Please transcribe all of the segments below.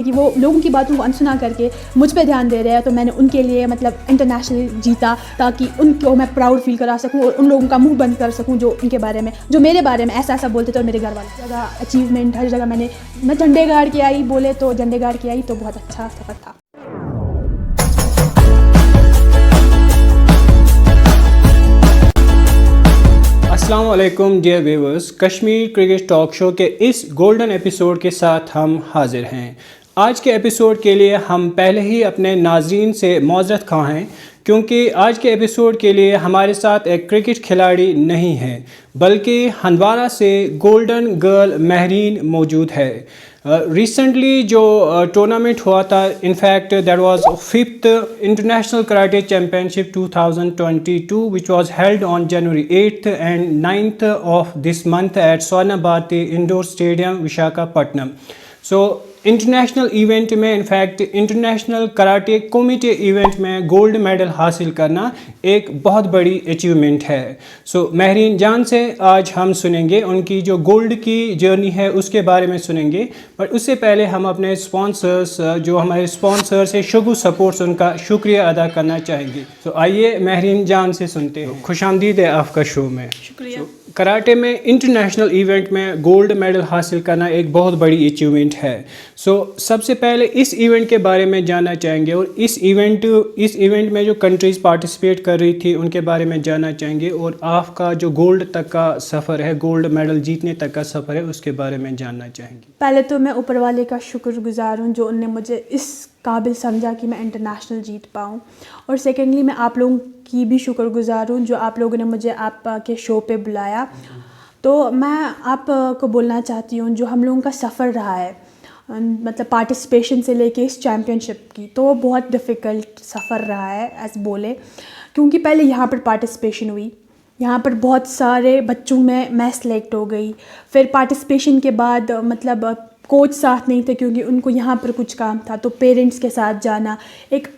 کہ وہ لوگوں کی باتوں کو انسنا کر کے مجھ پہ دھیان دے رہے ہیں، تو میں نے ان کے لیے مطلب انٹرنیشنل جیتا تاکہ ان کو میں پراؤڈ فیل کرا سکوں اور ان لوگوں کا منہ بند کر سکوں جو ان کے بارے میں، جو میرے بارے میں ایسا بولتے تھے. اور میرے گھر والے جگہ اچیومنٹ ہر جگہ میں جھنڈے گاڑ کے آئی، بولے تو جھنڈے گاڑ کے آئی، تو بہت اچھا سفر تھا. السلام علیکم dear viewers, Kashmir cricket talk show کے اس گولڈن ایپیسوڈ کے ساتھ ہم حاضر ہیں. آج کے ایپیسوڈ کے لیے ہم پہلے ہی اپنے ناظرین سے معذرت خواہ ہیں کیونکہ آج کے ایپیسوڈ کے لیے ہمارے ساتھ ایک کرکٹ کھلاڑی نہیں ہے بلکہ ہندوارہ سے گولڈن گرل مہرین موجود ہے. ریسنٹلی جو ٹورنامنٹ ہوا تھا، in fact that was 5th international karate champion ship 2022 which was held on January 8th and 9th of this month at Swarna Bharti Indoor Stadium, Visakhapatnam. So international event میں، in fact international karate committee event میں gold medal حاصل کرنا ایک بہت بڑی achievement ہے. سو مہرین جان سے آج ہم سنیں گے ان کی جو گولڈ کی جرنی ہے اس کے بارے میں سنیں گے، بٹ اس سے پہلے ہم اپنے اسپانسرس جو ہمارے اسپانسرس ہیں شگو سپورٹس، ان کا شکریہ ادا کرنا چاہیں گے. تو آئیے مہرین جان سے سنتے ہیں. خوش آمدید ہے آپ کا شو میں. شکریہ. کراٹے میں انٹرنیشنل ایونٹ میں گولڈ میڈل حاصل کرنا ایک بہت بڑی اچیومنٹ ہے. سو سب سے پہلے اس ایونٹ کے بارے میں جاننا چاہیں گے، اور اس ایونٹ میں جو کنٹریز پارٹیسپیٹ کر رہی تھی ان کے بارے میں جاننا چاہیں گے، اور آپ کا جو گولڈ تک کا سفر ہے، گولڈ میڈل جیتنے تک کا سفر ہے، اس کے بارے میں جاننا چاہیں گے. پہلے تو میں اوپر والے کا شکر گزار ہوں جو ان نے مجھے اس قابل سمجھا کہ میں انٹرنیشنل جیت پاؤں، اور سیکنڈلی میں آپ لوگوں کی بھی شکر گزار ہوں جو آپ لوگوں نے مجھے آپ کے شو پہ بلایا. تو میں آپ کو بولنا چاہتی ہوں جو ہم لوگوں کا سفر رہا ہے، مطلب پارٹیسپیشن سے لے کے اس چیمپئن شپ کی، تو وہ بہت ڈیفیکلٹ سفر رہا ہے ایز بولے، کیونکہ پہلے یہاں پر پارٹیسپیشن ہوئی، یہاں پر بہت سارے بچوں میں سلیکٹ ہو گئی. پھر پارٹیسپیشن کے بعد مطلب کوچ ساتھ نہیں تھے کیونکہ ان کو یہاں پر کچھ کام تھا، تو پیرنٹس کے ساتھ جانا ایک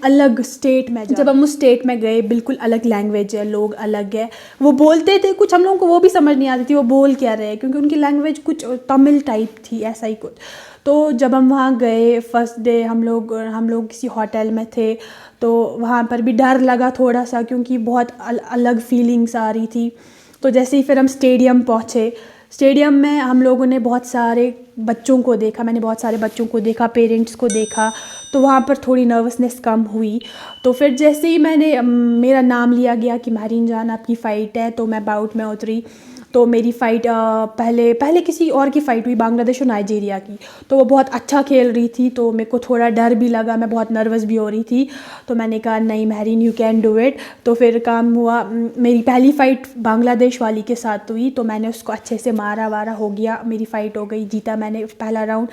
الگ اسٹیٹ میں. جب ہم اس اسٹیٹ میں گئے، بالکل الگ لینگویج ہے، لوگ الگ ہے، وہ بولتے تھے کچھ، ہم لوگوں کو وہ بھی سمجھ نہیں آتی تھی وہ بول کیا رہے کیونکہ ان کی لینگویج کچھ تمل ٹائپ تھی، ایسا ہی کچھ. تو جب ہم وہاں گئے فرسٹ ڈے ہم لوگ کسی ہوٹل میں تھے، تو وہاں پر بھی ڈر لگا تھوڑا سا کیونکہ بہت الگ فیلنگس آ رہی تھی. تو جیسے ہی پھر ہم اسٹیڈیم پہنچے، اسٹیڈیم میں ہم لوگوں نے بہت سارے بچوں کو دیکھا، میں نے بہت سارے بچوں کو دیکھا، پیرنٹس کو دیکھا، تو وہاں پر تھوڑی نروسنس کم ہوئی. تو پھر جیسے ہی میرا نام لیا گیا کہ مہرین جان آپ کی فائٹ ہے، تو میں باؤٹ میں اتری. تو میری فائٹ پہلے کسی اور کی فائٹ ہوئی، بنگلہ دیش اور نائجیریا کی، تو وہ بہت اچھا کھیل رہی تھی، تو میرے کو تھوڑا ڈر بھی لگا، میں بہت نروس بھی ہو رہی تھی. تو میں نے کہا نہیں Mehreen you can do it. تو پھر کام ہوا، میری پہلی فائٹ بنگلہ دیش والی کے ساتھ ہوئی، تو میں نے اس کو اچھے سے مارا وارا، ہو گیا، میری فائٹ ہو گئی، جیتا میں نے پہلا راؤنڈ.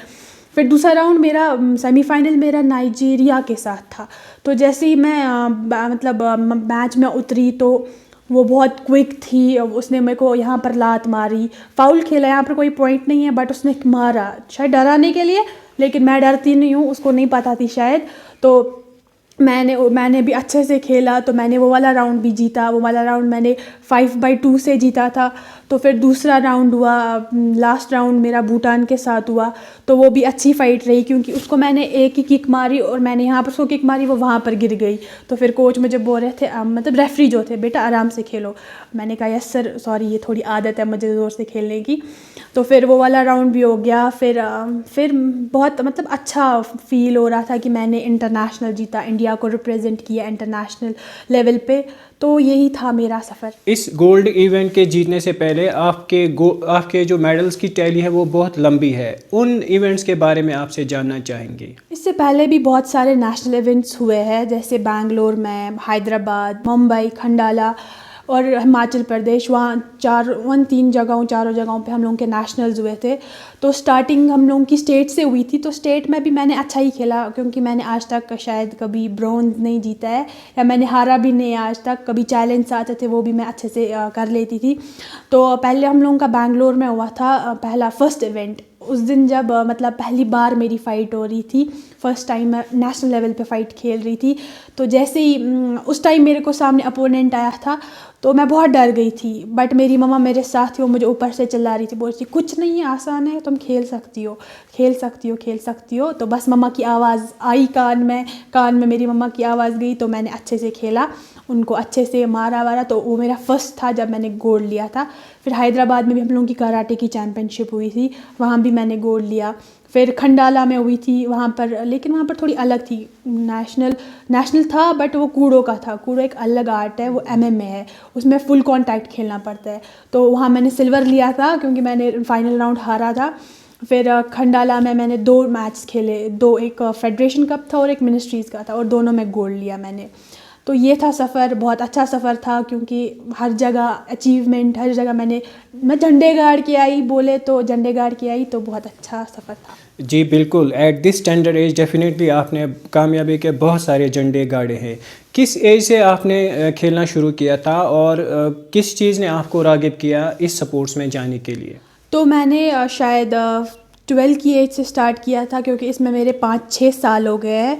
پھر دوسرا راؤنڈ میرا سیمی فائنل میرا نائجیریا کے ساتھ تھا. تو جیسے ہی میں مطلب میچ میں اتری تو وہ بہت کوئک تھی، اس نے میرے کو یہاں پر لات ماری، فاؤل کھیلا، یہاں پر کوئی پوائنٹ نہیں ہے بٹ اس نے مارا شاید ڈرانے کے لیے، لیکن میں ڈرتی نہیں ہوں، اس کو نہیں پتہ تھی شاید. تو میں نے بھی اچھے سے کھیلا، تو میں نے وہ والا راؤنڈ بھی جیتا، وہ والا راؤنڈ میں نے 5/2 سے جیتا تھا. تو پھر دوسرا راؤنڈ ہوا، لاسٹ راؤنڈ میرا بھوٹان کے ساتھ ہوا، تو وہ بھی اچھی فائٹ رہی کیونکہ اس کو میں نے ایک ہی کک ماری اور میں نے یہاں پر اس کو کک ماری، وہ وہاں پر گر گئی. تو پھر کوچ مجھے بول رہے تھے، مطلب ریفری جو تھے، بیٹا آرام سے کھیلو. میں نے کہا یس سر سوری، یہ تھوڑی عادت ہے مجھے زور سے کھیلنے کی. تو پھر وہ والا راؤنڈ بھی ہو گیا. پھر بہت مطلب اچھا فیل ہو رہا تھا کہ میں نے انٹرنیشنل جیتا، انڈیا کو ریپرزینٹ کیا انٹرنیشنل لیول پہ. تو یہی تھا میرا سفر. اس گولڈ ایونٹ کے جیتنے سے پہلے آپ کے جو میڈلز کی ٹیلی ہے وہ بہت لمبی ہے، ان ایونٹس کے بارے میں آپ سے جاننا چاہیں گے. اس سے پہلے بھی بہت سارے نیشنل ایونٹس ہوئے ہیں، جیسے بنگلور میں، حیدرآباد، ممبئی، کھنڈالا اور ہماچل پردیش، وہاں چاروں جگہوں پہ ہم لوگوں کے نیشنلز ہوئے تھے. تو سٹارٹنگ ہم لوگوں کی اسٹیٹ سے ہوئی تھی، تو اسٹیٹ میں بھی میں نے اچھا ہی کھیلا کیونکہ میں نے آج تک شاید کبھی برونز نہیں جیتا ہے، یا میں نے ہارا بھی نہیں آج تک. کبھی چیلنج آتے تھے وہ بھی میں اچھے سے کر لیتی تھی. تو پہلے ہم لوگوں کا بنگلور میں ہوا تھا پہلا فرسٹ ایونٹ، اس دن جب مطلب پہلی بار میری فائٹ ہو رہی تھی، فرسٹ ٹائم میں نیشنل لیول پہ فائٹ کھیل رہی تھی، تو جیسے ہی اس ٹائم میرے کو سامنے اپوننٹ آیا تھا تو میں بہت ڈر گئی تھی، بٹ میری مما میرے ساتھ تھی، وہ مجھے اوپر سے چلا رہی تھی، بول رہی تھی کچھ نہیں ہے، آسان ہے، تم کھیل سکتی ہو کھیل سکتی ہو کھیل سکتی ہو. تو بس مما کی آواز آئی کان میں میری مما کی آواز گئی، تو میں نے اچھے سے کھیلا، ان کو اچھے سے مارا وارا. تو وہ میرا فرسٹ تھا جب میں نے گولڈ لیا تھا. پھر حیدرآباد میں بھی ہم لوگوں کی کراٹے کی چیمپئن شپ ہوئی تھی، وہاں بھی میں نے گولڈ لیا. پھر کھنڈالہ میں ہوئی تھی وہاں پر، لیکن وہاں پر تھوڑی الگ تھی، نیشنل تھا بٹ وہ کوڑو کا تھا. کوڑو ایک الگ آرٹ ہے، وہ MMA ہے، اس میں فل کانٹیکٹ کھیلنا پڑتا ہے. تو وہاں میں نے سلور لیا تھا کیونکہ میں نے فائنل راؤنڈ ہارا تھا. پھر کھنڈالہ میں نے 2 میچ کھیلے، ایک فیڈریشن کپ تھا اور ایک منسٹریز کا تھا، اور دونوں میں گولڈ لیا میں نے. تو یہ تھا سفر، بہت اچھا سفر تھا کیونکہ ہر جگہ اچیومنٹ، ہر جگہ میں جھنڈے گاڑ کے آئی، بولے تو جھنڈے گاڑ کے آئی، تو بہت اچھا سفر تھا. جی بالکل، at this tender age definitely آپ نے کامیابی کے بہت سارے جھنڈے گاڑے ہیں. کس ایج سے آپ نے کھیلنا شروع کیا تھا اور کس چیز نے آپ کو راغب کیا اس سپورٹس میں جانے کے لیے؟ تو میں نے شاید 12 کی ایج سے اسٹارٹ کیا تھا، کیونکہ اس میں میرے 5-6 سال ہو گئے ہیں.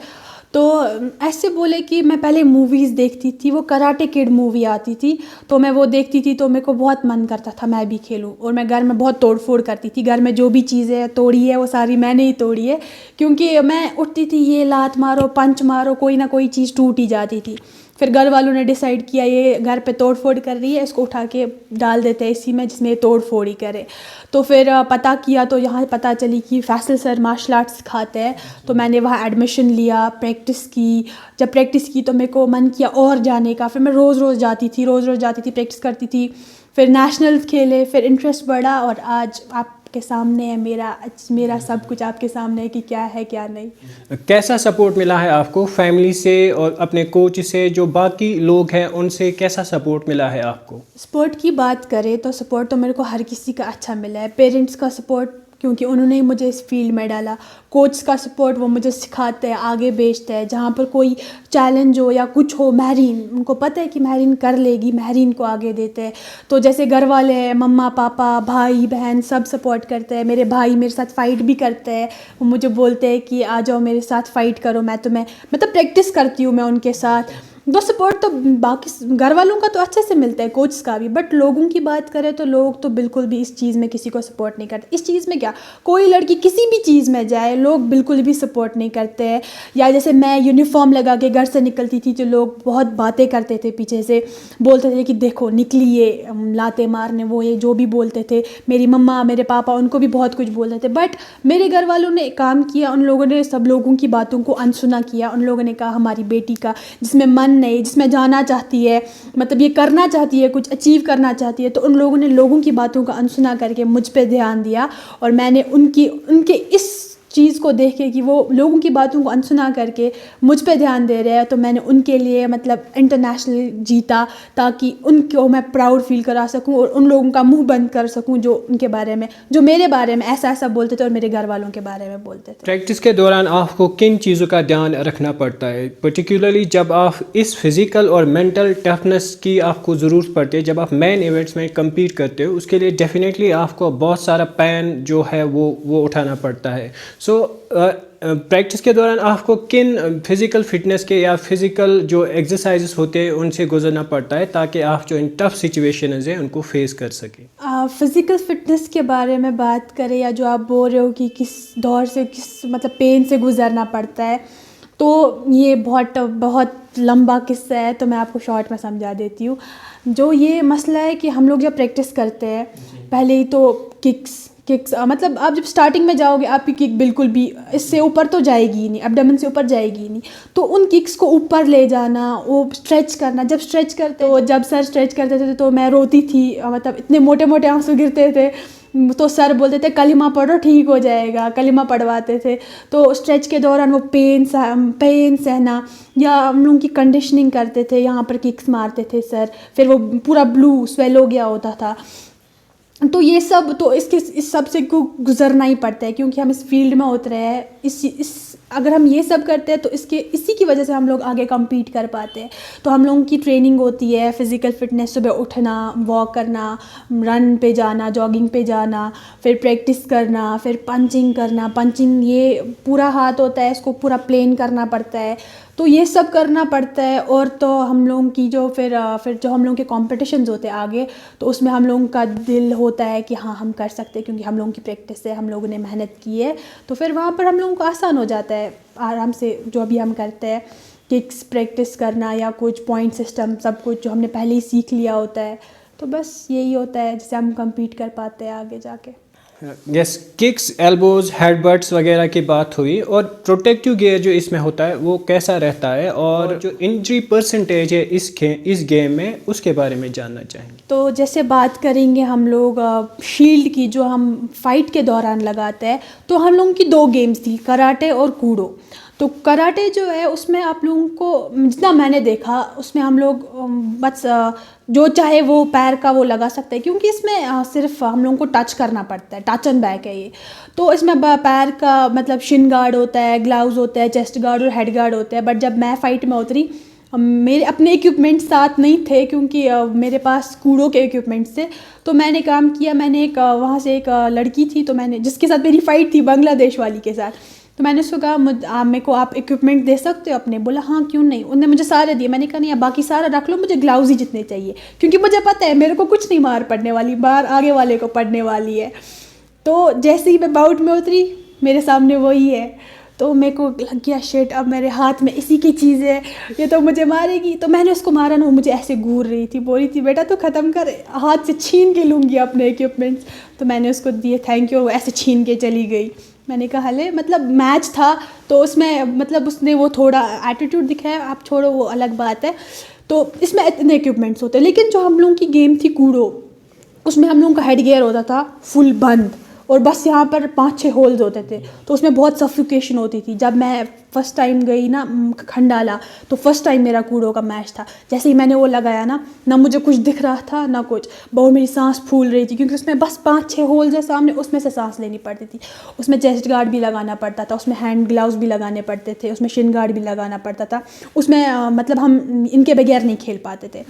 تو ایسے بولے کہ میں پہلے موویز دیکھتی تھی، وہ کراٹے کڈ مووی آتی تھی، تو میں وہ دیکھتی تھی، تو میرے کو بہت من کرتا تھا میں بھی کھیلوں. اور میں گھر میں بہت توڑ پھوڑ کرتی تھی، گھر میں جو بھی چیزیں توڑی ہے وہ ساری میں نے ہی توڑی ہے، کیونکہ میں اٹھتی تھی یہ لات مارو پنچ مارو، کوئی نہ کوئی چیز ٹوٹ ہی جاتی تھی. پھر گھر والوں نے ڈیسائیڈ کیا یہ گھر پہ توڑ پھوڑ کر رہی ہے، اس کو اٹھا کے ڈال دیتے ہیں اسی میں جس میں یہ توڑ پھوڑ ہی کرے. تو پھر پتہ کیا تو یہاں پتہ چلی کہ فیصل سر مارشل آرٹس سکھاتے ہیں، تو میں نے وہاں ایڈمیشن لیا، پریکٹس کی. جب پریکٹس کی تو میرے کو من کیا اور جانے کا، پھر میں روز جاتی تھی پریکٹس کرتی تھی. پھر نیشنل کھیلے، پھر انٹرسٹ بڑھا، اور آج آپ کے سامنے ہے میرا سب کچھ آپ کے سامنے ہے کہ کیا ہے کیا نہیں. کیسا سپورٹ ملا ہے آپ کو فیملی سے اور اپنے کوچ سے، جو باقی لوگ ہیں ان سے کیسا سپورٹ ملا ہے آپ کو؟ سپورٹ کی بات کریں تو سپورٹ تو میرے کو ہر کسی کا اچھا ملا ہے. پیرنٹس کا سپورٹ کیونکہ انہوں نے ہی مجھے اس فیلڈ میں ڈالا. کوچ کا سپورٹ، وہ مجھے سکھاتے ہیں، آگے بھیجتے ہیں، جہاں پر کوئی چیلنج ہو یا کچھ ہو، مہرین ان کو پتہ ہے کہ مہرین کر لے گی، مہرین کو آگے دیتے ہیں. تو جیسے گھر والے ہیں، مما پاپا بھائی بہن سب سپورٹ کرتے ہیں. میرے بھائی میرے ساتھ فائٹ بھی کرتے ہیں، وہ مجھے بولتے ہیں کہ آ جاؤ میرے ساتھ فائٹ کرو، میں تمہیں مطلب پریکٹس کرتی ہوں میں ان کے ساتھ. تو سپورٹ تو باقی گھر والوں کا تو اچھے سے ملتا ہے، کوچز کا بھی، بٹ لوگوں کی بات کریں تو لوگ تو بالکل بھی اس چیز میں کسی کو سپورٹ نہیں کرتے. اس چیز میں کیا، کوئی لڑکی کسی بھی چیز میں جائے لوگ بالکل بھی سپورٹ نہیں کرتے ہیں. یا جیسے میں یونیفارم لگا کے گھر سے نکلتی تھی تو لوگ بہت باتیں کرتے تھے پیچھے سے، بولتے تھے کہ دیکھو نکلی یہ لاتے مارنے، وہ یہ جو بھی بولتے تھے. میری مما میرے پاپا ان کو بھی بہت کچھ بولتے تھے، بٹ میرے گھر والوں نے کام کیا، ان لوگوں نے سب لوگوں کی باتوں کو انسنا کیا. ان لوگوں نے کہا ہماری بیٹی کا جس میں من نہیں، جس میں جانا چاہتی ہے، مطلب یہ کرنا چاہتی ہے، کچھ اچیو کرنا چاہتی ہے، تو ان لوگوں نے لوگوں کی باتوں کا انسنا کر کے مجھ پہ دھیان دیا. اور میں نے ان کے اس چیز کو دیکھ کے کہ وہ لوگوں کی باتوں کو انسنا کر کے مجھ پہ دھیان دے رہے ہیں، تو میں نے ان کے لیے مطلب انٹرنیشنل جیتا، تاکہ ان کو میں پراؤڈ فیل کرا سکوں اور ان لوگوں کا منہ بند کر سکوں جو ان کے بارے میں، جو میرے بارے میں ایسا بولتے تھے اور میرے گھر والوں کے بارے میں بولتے تھے. پریکٹس کے دوران آپ کو کن چیزوں کا دھیان رکھنا پڑتا ہے، پرٹیکولرلی جب آپ اس فزیکل اور مینٹل ٹفنس کی آپ کو ضرورت پڑتی ہے، جب آپ مین ایونٹس میں کمپیٹ کرتے ہو، اس کے لیے ڈیفینیٹلی آپ کو بہت سارا پین جو ہے وہ اٹھانا پڑتا ہے. سو پریکٹس کے دوران آپ کو کن فزیکل فٹنس کے یا فزیکل جو ایکسرسائزز ہوتے ہیں ان سے گزرنا پڑتا ہے تاکہ آپ جو ان ٹف سچویشنز ہیں ان کو فیس کر سکیں؟ فزیکل فٹنس کے بارے میں بات کریں یا جو آپ بول رہے ہو کہ کس دور سے کس مطلب پین سے گزرنا پڑتا ہے، تو یہ بہت لمبا قصہ ہے، تو میں آپ کو شارٹ میں سمجھا دیتی ہوں. جو یہ مسئلہ ہے کہ ہم لوگ جب پریکٹس کرتے ہیں پہلے ہی تو ککس مطلب آپ جب اسٹارٹنگ میں جاؤ گے آپ کی کک بالکل بھی اس سے اوپر تو جائے گی ہی نہیں، ایبڈومن سے اوپر جائے گی ہی نہیں. تو ان ککس کو اوپر لے جانا، وہ اسٹریچ کرنا، جب سر اسٹریچ کرتے تھے تو میں روتی تھی، مطلب اتنے موٹے موٹے آنسو گرتے تھے. تو سر بولتے تھے کلمہ پڑھو ٹھیک ہو جائے گا، کلمہ پڑھواتے تھے. تو اسٹریچ کے دوران وہ پین سہنا، یا ہم لوگوں کی کنڈیشننگ کرتے تھے، یہاں پر ککس مارتے تھے سر، پھر وہ پورا بلو سویل ہو گیا ہوتا تھا. تو یہ سب تو اس سب سے گزرنا ہی پڑتا ہے کیونکہ ہم اس فیلڈ میں اترے ہیں، اس اگر ہم یہ سب کرتے ہیں تو اسی کی وجہ سے ہم لوگ آگے کمپیٹ کر پاتے ہیں. تو ہم لوگوں کی ٹریننگ ہوتی ہے, فزیکل فٹنس, صبح اٹھنا, واک کرنا, رن پہ جانا, جاگنگ پہ جانا, پھر پریکٹس کرنا, پھر پنچنگ کرنا. پنچنگ یہ پورا ہاتھ ہوتا ہے, اس کو پورا پلین کرنا پڑتا ہے, تو یہ سب کرنا پڑتا ہے. اور تو ہم لوگوں کی جو پھر جو ہم لوگوں کے کمپٹیشنز ہوتے ہیں آگے, تو اس میں ہم لوگوں کا دل ہوتا ہے کہ ہاں ہم کر سکتے ہیں, کیونکہ ہم لوگوں کی پریکٹس ہے, ہم لوگوں نے محنت کی ہے. تو پھر وہاں پر ہم لوگوں کو آسان ہو جاتا ہے آرام سے جو ابھی ہم کرتے ہیں, ککس پریکٹس کرنا یا کچھ پوائنٹ سسٹم, سب کچھ جو ہم نے پہلے ہی سیکھ لیا ہوتا ہے. تو بس یہی ہوتا ہے جس سے ہم کمپیٹ کر پاتے ہیں آگے جا کے. یس, ککس, ایلبوز, ہیڈ بٹس وغیرہ کی بات ہوئی, اور پروٹیکٹیو گیئر جو اس میں ہوتا ہے وہ کیسا رہتا ہے, اور جو انجری پرسنٹیج ہے اس گیم میں, اس کے بارے میں جاننا چاہیں گے. تو جیسے بات کریں گے ہم لوگ شیلڈ کی, جو ہم فائٹ کے دوران لگاتے ہیں, تو ہم لوگوں کی 2 گیمز تھی, کراٹے اور کوڈو. تو کراٹے جو ہے اس میں آپ لوگوں کو جتنا میں نے دیکھا اس میں ہم لوگ بس جو چاہے وہ پیر کا وہ لگا سکتے ہیں, کیونکہ اس میں صرف ہم لوگوں کو ٹچ کرنا پڑتا ہے, ٹچ اینڈ بیک ہے یہ. تو اس میں پیر کا مطلب شن گارڈ ہوتا ہے, گلاؤز ہوتا ہے, چیسٹ گارڈ اور ہیڈ گارڈ ہوتا ہے. بٹ جب میں فائٹ میں اتری, میرے اپنے ایکوپمنٹ ساتھ نہیں تھے, کیونکہ میرے پاس کوڑوں کے ایکوپمنٹس تھے. تو میں نے کام کیا, میں نے وہاں سے ایک لڑکی تھی, تو میں نے جس کے ساتھ میری فائٹ تھی بنگلہ دیش والی کے ساتھ, تو میں نے اس کو کہا میرے کو آپ ایکوپمنٹ دے سکتے ہو اپنے؟ بولا ہاں کیوں نہیں. انہوں نے مجھے سارے دیے. میں نے کہا نہیں, اب باقی سارا رکھ لو, مجھے گلاؤز ہی جتنے چاہیے, کیونکہ مجھے پتہ ہے میرے کو کچھ نہیں مار پڑنے والی, باہر آگے والے کو پڑنے والی ہے. تو جیسے ہی میں باؤٹ میں اتری, میرے سامنے وہی ہے, تو میرے کو لگ گیا شٹ, اب میرے ہاتھ میں اسی کی چیز ہے, یہ تو مجھے مارے گی. تو میں نے اس کو مارا نا, وہ مجھے ایسے گور رہی تھی, بول رہی تھی بیٹا تو ختم کر, ہاتھ سے چھین کے لوں گی اپنے ایکوپمنٹس. تو میں نے اس کو دیے, تھینک یو, ایسے چھین کے چلی گئی. میں نے کہا لے, مطلب میچ تھا تو اس میں مطلب اس نے وہ تھوڑا ایٹیٹیوڈ دکھایا, آپ چھوڑو وہ الگ بات ہے. تو اس میں اتنے ایکوپمنٹس ہوتے ہیں. لیکن جو ہم لوگوں کی گیم تھی کوڑو, اس میں ہم لوگوں کا ہیڈ گیئر ہوتا تھا فل بند, اور بس یہاں پر 5-6 ہولز ہوتے تھے. تو اس میں بہت سفوکیشن ہوتی تھی. جب میں فرسٹ ٹائم گئی نا کھنڈالا, تو فرسٹ ٹائم میرا کوڑوں کا میچ تھا. جیسے ہی میں نے وہ لگایا نا, نہ مجھے کچھ دکھ رہا تھا نہ کچھ, بہت میری سانس پھول رہی تھی, کیونکہ اس میں بس 5-6 ہولز ہے سامنے, اس میں سے سانس لینی پڑتی تھی. اس میں چیسٹ گارڈ بھی لگانا پڑتا تھا, اس میں ہینڈ گلاؤز بھی لگانے پڑتے تھے, اس میں شن گارڈ بھی لگانا پڑتا تھا. اس میں مطلب ہم ان کے بغیر نہیں کھیل پاتے تھے.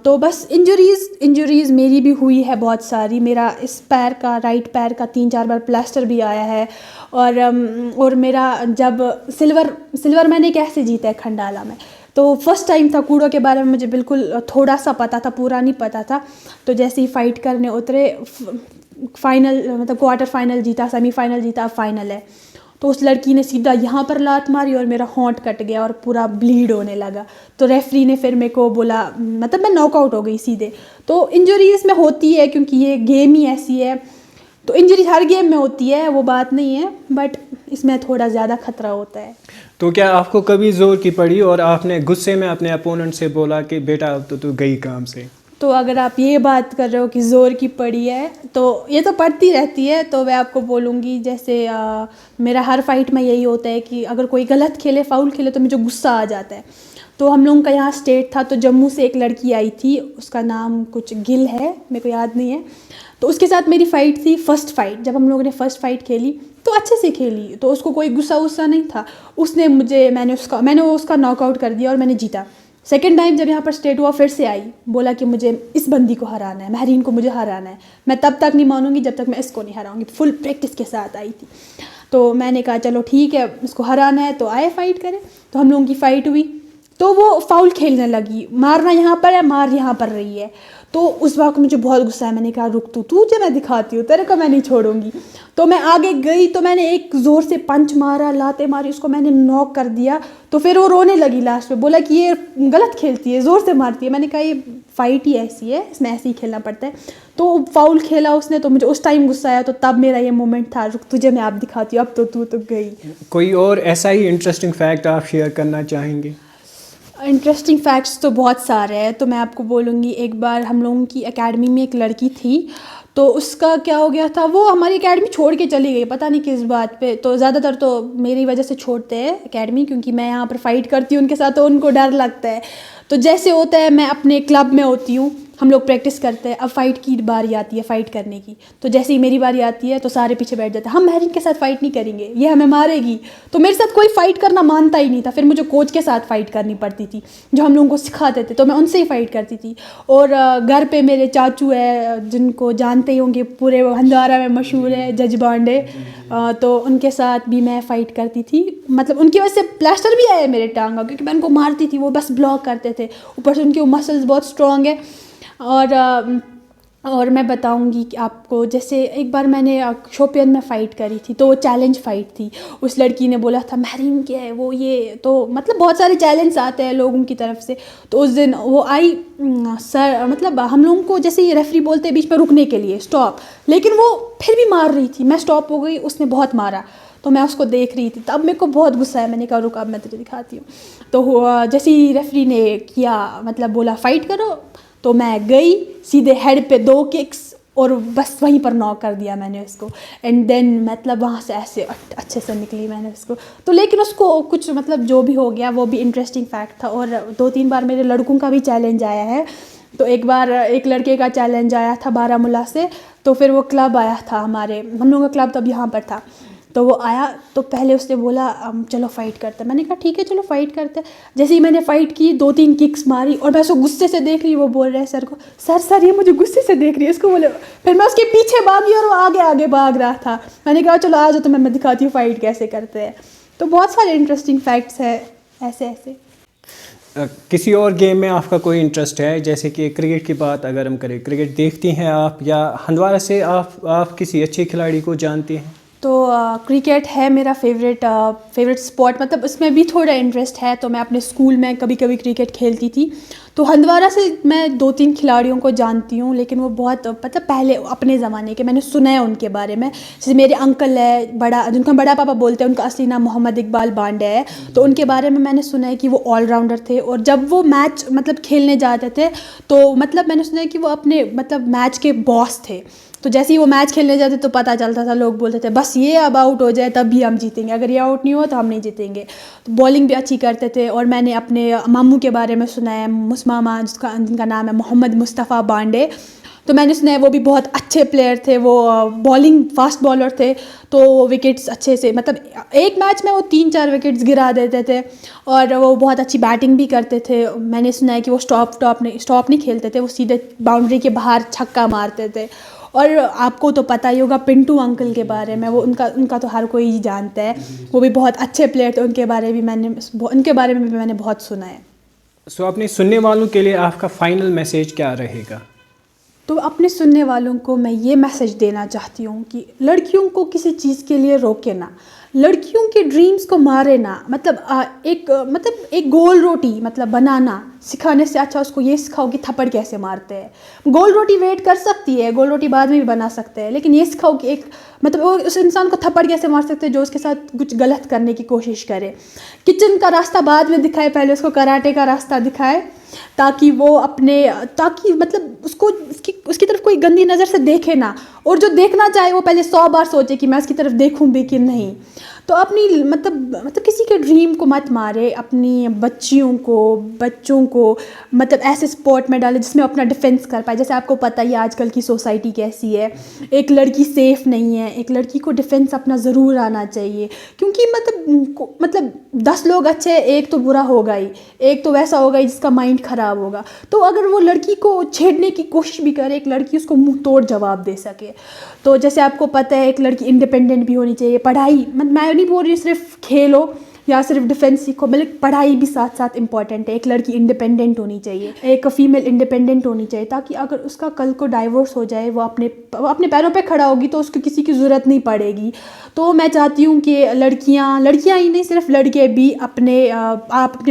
تو بس انجریز میری بھی ہوئی ہے بہت ساری. میرا اس پیر کا, رائٹ پیر کا 3-4 بار پلاسٹر بھی آیا ہے. اور میرا جب سلور میں نے کیسے جیتا ہے کھنڈالا میں, تو فرسٹ ٹائم تھا. کوڑوں کے بارے میں مجھے بالکل تھوڑا سا پتہ تھا, پورا نہیں پتہ تھا. تو جیسے ہی فائٹ کرنے اترے, فائنل مطلب کوارٹر فائنل جیتا, سیمی فائنل جیتا, اب فائنل ہے. تو اس لڑکی نے سیدھا یہاں پر لات ماری اور میرا ہونٹ کٹ گیا اور پورا بلیڈ ہونے لگا. تو ریفری نے پھر میرے کو بولا, مطلب میں ناک آؤٹ ہو گئی سیدھے. تو انجریز میں ہوتی ہے, کیونکہ یہ گیم ہی ایسی ہے. تو انجری ہر گیم میں ہوتی ہے, وہ بات نہیں ہے, بٹ اس میں تھوڑا زیادہ خطرہ ہوتا ہے. تو کیا آپ کو کبھی زور کی پڑی اور آپ نے غصے میں اپنے اپوننٹ سے بولا کہ بیٹا اب تو گئی کام سے؟ تو اگر آپ یہ بات کر رہے ہو کہ زور کی پڑی ہے, تو یہ تو پڑتی رہتی ہے. تو میں آپ کو بولوں گی, جیسے میرا ہر فائٹ میں یہی ہوتا ہے کہ اگر کوئی غلط کھیلے, فاؤل کھیلے, تو مجھے غصہ آ جاتا ہے. تو ہم لوگوں کا یہاں اسٹیٹ تھا, تو جموں سے ایک لڑکی آئی تھی, اس کا نام کچھ گل ہے, میرے کو یاد نہیں ہے. تو اس کے ساتھ میری فائٹ تھی, فرسٹ فائٹ. جب ہم لوگوں نے فرسٹ فائٹ کھیلی تو اچھے سے کھیلی, تو اس کو کوئی غصہ نہیں تھا. اس نے میں نے اس کا ناک آؤٹ کر دیا اور میں نے جیتا. سیکنڈ ٹائم جب یہاں پر اسٹیٹ ہوا, پھر سے آئی, بولا کہ مجھے اس بندی کو ہرانا ہے, مہرین کو مجھے ہرانا ہے. میں تب تک نہیں مانوں گی جب تک میں اس کو نہیں ہراؤں گی. فل پریکٹس کے ساتھ آئی تھی. تو میں نے کہا چلو ٹھیک ہے, اس کو ہرانا ہے تو آئے فائٹ کریں. تو ہم لوگوں کی فائٹ ہوئی, تو وہ فاؤل کھیلنے لگی, مارنا یہاں پر ہے, مار یہاں پر رہی ہے. تو اس وقت مجھے بہت غصہ ہے. میں نے کہا رک, تجھے میں دکھاتی ہوں, تیرے کو میں نہیں چھوڑوں گی. تو میں آگے گئی, تو میں نے ایک زور سے پنچ مارا, لاتے ماری, اس کو میں نے ناک کر دیا. تو پھر وہ رونے لگی لاسٹ میں, بولا کہ یہ غلط کھیلتی ہے, زور سے مارتی ہے. میں نے کہا یہ فائٹ ہی ایسی ہے, اس میں ایسے ہی کھیلنا پڑتا ہے. تو فاؤل کھیلا اس نے, تو مجھے اس ٹائم غصہ آیا. تو تب میرا یہ مومنٹ تھا, رک تجھے میں آپ دکھاتی ہوں, اب تو گئی. کوئی اور ایسا ہی انٹرسٹنگ فیکٹ آپ شیئر کرنا چاہیں گے؟ انٹرسٹنگ فیکٹس تو بہت سارے ہیں. تو میں آپ کو بولوں گی, ایک بار ہم لوگوں کی اکیڈمی میں ایک لڑکی تھی, تو اس کا کیا ہو گیا تھا, وہ ہماری اکیڈمی چھوڑ کے چلی گئی, پتہ نہیں کس بات پہ. تو زیادہ تر تو میری وجہ سے چھوڑتے ہیں اکیڈمی, کیونکہ میں یہاں پر فائٹ کرتی ہوں ان کے ساتھ, تو ان کو ڈر لگتا ہے. تو جیسے ہوتا ہے, میں اپنے کلب میں ہوتی ہوں, ہم لوگ پریکٹس کرتے ہیں, اب فائٹ کی باری آتی ہے فائٹ کرنے کی, تو جیسے ہی میری باری آتی ہے تو سارے پیچھے بیٹھ جاتے ہیں, ہم مہرین کے ساتھ فائٹ نہیں کریں گے, یہ ہمیں مارے گی. تو میرے ساتھ کوئی فائٹ کرنا مانتا ہی نہیں تھا, پھر مجھے کوچ کے ساتھ فائٹ کرنی پڑتی تھی جو ہم لوگوں کو سکھاتے تھے, تو میں ان سے ہی فائٹ کرتی تھی. اور گھر پہ میرے چاچو ہے جن کو جانتے ہی ہوں گے, پورے ہندوارہ میں مشہور ہے, جج بانڈے, تو ان کے ساتھ بھی میں فائٹ کرتی تھی. مطلب ان کی وجہ سے پلاسٹر بھی آیا میرے ٹانگوں, کیونکہ میں ان کو مارتی تھی, وہ بس بلاک کرتے تھے, اوپر سے ان کے وہ مسلز بہت اسٹرانگ ہے. اور میں بتاؤں گی کہ آپ کو, جیسے ایک بار میں نے شوپین میں فائٹ کری تھی, تو وہ چیلنج فائٹ تھی. اس لڑکی نے بولا تھا مہرین کیا ہے وہ یہ, تو مطلب بہت سارے چیلنج آتے ہیں لوگوں کی طرف سے. تو اس دن وہ آئی سر, مطلب ہم لوگوں کو جیسے یہ ریفری بولتے ہیں بیچ میں رکنے کے لیے اسٹاپ, لیکن وہ پھر بھی مار رہی تھی. میں اسٹاپ ہو گئی, اس نے بہت مارا, تو میں اس کو دیکھ رہی تھی. تب میرے کو بہت غصہ ہے, میں نے کہا رک اب میں تجھے دکھاتی ہوں. تو جیسے ہی ریفری نے کیا, مطلب بولا فائٹ کرو, تو میں گئی سیدھے ہیڈ پہ 2 ککس, اور بس وہیں پر ناک کر دیا میں نے اس کو. اینڈ دین مطلب وہاں سے ایسے اچھے سے نکلی میں نے اس کو. تو لیکن اس کو کچھ مطلب جو بھی ہو گیا وہ بھی انٹرسٹنگ فیکٹ تھا. اور 2-3 بار میرے لڑکوں کا بھی چیلنج آیا ہے. تو ایک بار ایک لڑکے کا چیلنج آیا تھا بارہمولہ سے, تو پھر وہ کلب آیا تھا ہمارے, ہم لوگوں کا کلب تب یہاں پر تھا. تو وہ آیا, تو پہلے اس نے بولا چلو فائٹ کرتے ہیں. میں نے کہا ٹھیک ہے چلو فائٹ کرتے ہیں. جیسے ہی میں نے فائٹ کی 2-3 ککس ماری, اور میں اس کو غصے سے دیکھ رہی, وہ بول رہے ہیں سر کو, سر یہ مجھے غصے سے دیکھ رہی ہے, اس کو بولے. پھر میں اس کے پیچھے بھاگی اور وہ آگے بھاگ رہا تھا. میں نے کہا چلو آ جاؤ تمہیں میں دکھاتی ہوں فائٹ کیسے کرتے ہیں. تو بہت سارے انٹرسٹنگ فیکٹس ہیں ایسے. کسی اور گیم میں آپ کا کوئی انٹرسٹ ہے؟ جیسے کہ کرکٹ کی بات اگر ہم کریں, کرکٹ دیکھتی ہیں آپ, یا ہندوارہ سے آپ کسی اچھے کھلاڑی کو جانتی ہیں؟ تو کرکٹ ہے میرا فیوریٹ اسپورٹ, مطلب اس میں بھی تھوڑا انٹرسٹ ہے. تو میں اپنے اسکول میں کبھی کرکٹ کھیلتی تھی. تو ہندوارہ سے میں 2-3 کھلاڑیوں کو جانتی ہوں, لیکن وہ بہت مطلب پہلے اپنے زمانے کے, میں نے سنا ہے ان کے بارے میں. جیسے میرے انکل ہے جن کو بڑا پاپا بولتے ہیں, ان کا اصلی نام محمد اقبال بانڈے ہے. تو ان کے بارے میں نے سنا ہے کہ وہ آل راؤنڈر تھے, اور جب وہ میچ مطلب کھیلنے جاتے تھے تو مطلب میں نے سنا ہے کہ وہ اپنے مطلب میچ کے باس تھے. تو جیسے ہی وہ میچ کھیلنے جاتے تو پتہ چلتا تھا, لوگ بولتے تھے بس یہ اب آؤٹ ہو جائے تب بھی ہم جیتیں گے, اگر یہ آؤٹ نہیں ہوا تو ہم نہیں جیتیں گے. تو بالنگ بھی اچھی کرتے تھے. اور میں نے اپنے ماموں کے بارے میں سنا ہے, مسماما جن کا نام ہے محمد مصطفیٰ بانڈے. تو میں نے سنا ہے وہ بھی بہت اچھے پلیئر تھے, وہ بالنگ فاسٹ بالر تھے. تو وکٹس اچھے سے, مطلب ایک میچ میں وہ 3-4 وکٹس گرا دیتے تھے, اور وہ بہت اچھی بیٹنگ بھی کرتے تھے. میں نے سنا ہے کہ وہ اسٹاپ نہیں کھیلتے تھے, وہ سیدھے باؤنڈری کے باہر چھکا مارتے تھے. اور آپ کو تو پتہ ہی ہوگا پنٹو انکل کے بارے میں, وہ ان کا تو ہر کوئی جانتا ہے, وہ بھی بہت اچھے پلیئر تھے. ان کے بارے میں بھی میں نے بہت سنا ہے. سو اپنے سننے والوں کے لیے آپ کا فائنل میسیج کیا رہے گا؟ تو اپنے سننے والوں کو میں یہ میسیج دینا چاہتی ہوں کہ لڑکیوں کو کسی چیز کے لیے روکے نہ, لڑکیوں کے ڈریمز کو مارے نہ. مطلب ایک گول روٹی مطلب بنانا سکھانے سے اچھا اس کو یہ سکھاؤ کہ تھپڑ کیسے مارتے ہیں. گول روٹی ویٹ کر سکتی ہے, گول روٹی بعد میں بھی بنا سکتے ہیں, لیکن یہ سکھاؤ کہ ایک مطلب وہ اس انسان کو تھپڑ کیسے مار سکتے ہیں جو اس کے ساتھ کچھ غلط کرنے کی کوشش کرے. کچن کا راستہ بعد میں دکھائے, پہلے اس کو کراٹے کا راستہ دکھائے, تاکہ وہ تاکہ مطلب اس کی طرف کوئی گندی نظر سے دیکھے نہ, اور جو دیکھنا چاہے وہ پہلے 100 بار سوچے کہ میں اس کی طرف دیکھوں بھی کہ نہیں. تو اپنی مطلب کسی کے ڈریم کو مت مارے, اپنی بچوں کو مطلب ایسے سپورٹ میں ڈالے جس میں اپنا ڈیفینس کر پائے. جیسے آپ کو پتہ ہی آج کل کی سوسائٹی کیسی ہے, ایک لڑکی سیف نہیں ہے, ایک لڑکی کو ڈیفینس اپنا ضرور آنا چاہیے. کیونکہ مطلب 10 لوگ اچھے, ایک تو برا ہوگا ہی, ایک تو ویسا ہوگا ہی جس کا مائنڈ خراب ہوگا. تو اگر وہ لڑکی کو چھیڑنے کی کوشش بھی کرے, ایک لڑکی اس کو منہ توڑ جواب دے سکے. تو جیسے آپ کو پتہ ہے ایک لڑکی انڈیپینڈنٹ بھی ہونی چاہیے. پڑھائی میں نہیں بول رہی صرف کھیلو یا صرف ڈیفینس سیکھو, بلکہ پڑھائی بھی ساتھ ساتھ امپورٹنٹ ہے. ایک لڑکی انڈیپینڈنٹ ہونی چاہیے, ایک فیمیل انڈیپینڈنٹ ہونی چاہیے, تاکہ اگر اس کا کل کو ڈائیورس ہو جائے وہ اپنے پیروں پہ کھڑا ہوگی, تو اس کو کسی کی ضرورت نہیں پڑے گی. تو میں چاہتی ہوں کہ لڑکیاں ہی نہیں, صرف لڑکے بھی اپنے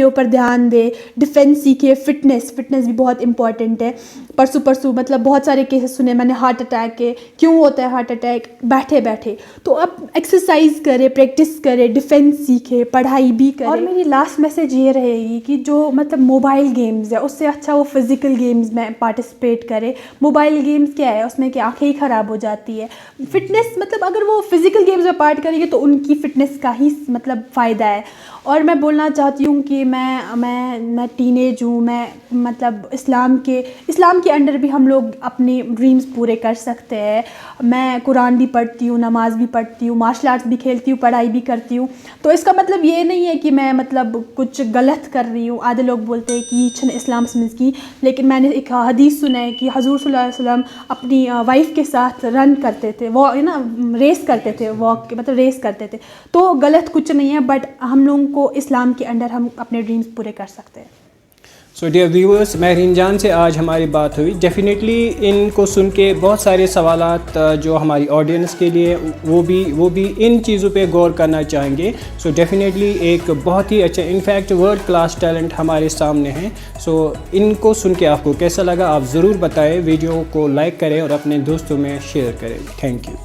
اوپر دھیان دے, ڈیفینس سیکھے. فٹنس بھی بہت امپورٹنٹ ہے. پرسوں مطلب بہت سارے کیسز سنے میں نے ہارٹ اٹیک کے. کیوں ہوتا ہے ہارٹ اٹیک؟ بیٹھے. تو اب ایکسرسائز کرے, پریکٹس کرے, ڈیفینس سیکھے, پڑھائی بھی کرے. اور میری لاسٹ میسیج یہ رہے گی کہ جو مطلب موبائل گیمز ہے اس سے اچھا وہ فزیکل گیمز میں پارٹیسپیٹ کرے. موبائل گیمز کیا ہے, اس میں کہ آنکھیں ہی خراب ہو جاتی ہے. فٹنس مطلب اگر وہ فزیکل گیمز میں پارٹ کریں گے تو ان کی فٹنس کا ہی مطلب فائدہ ہے. اور میں بولنا چاہتی ہوں کہ میں ٹین ایج ہوں, میں مطلب اسلام کے انڈر بھی ہم لوگ اپنی ڈریمز پورے کر سکتے ہیں. میں قرآن بھی پڑھتی ہوں, نماز بھی پڑھتی ہوں, مارشل آرٹس بھی کھیلتی ہوں, پڑھائی بھی کرتی ہوں. تو اس کا مطلب یہ نہیں ہے کہ میں مطلب کچھ غلط کر رہی ہوں. آدھے لوگ بولتے ہیں کہ یہ چھن اسلام سمجھ کی, لیکن میں نے ایک حدیث سنا ہے کہ حضور صلی اللہ علیہ وسلم اپنی وائف کے ساتھ رن کرتے تھے, وہ ریس کرتے تھے, واک مطلب ریس کرتے تھے. تو غلط کچھ نہیں ہے, بٹ ہم لوگوں کو اسلام کے انڈر ہم اپنے ڈریمز پورے کر سکتے ہیں. سو ڈیئر ویورس, مہرین جان سے آج ہماری بات ہوئی. ڈیفینیٹلی ان کو سن کے بہت سارے سوالات جو ہماری آڈینس کے لیے وہ بھی ان چیزوں پہ غور کرنا چاہیں گے. سو ڈیفینیٹلی ایک بہت ہی اچھا, انفیکٹ ورلڈ کلاس ٹیلنٹ ہمارے سامنے ہیں. سو ان کو سن کے آپ کو کیسا لگا آپ ضرور بتائیں, ویڈیو کو لائک کریں اور اپنے دوستوں میں شیئر کریں. Thank you.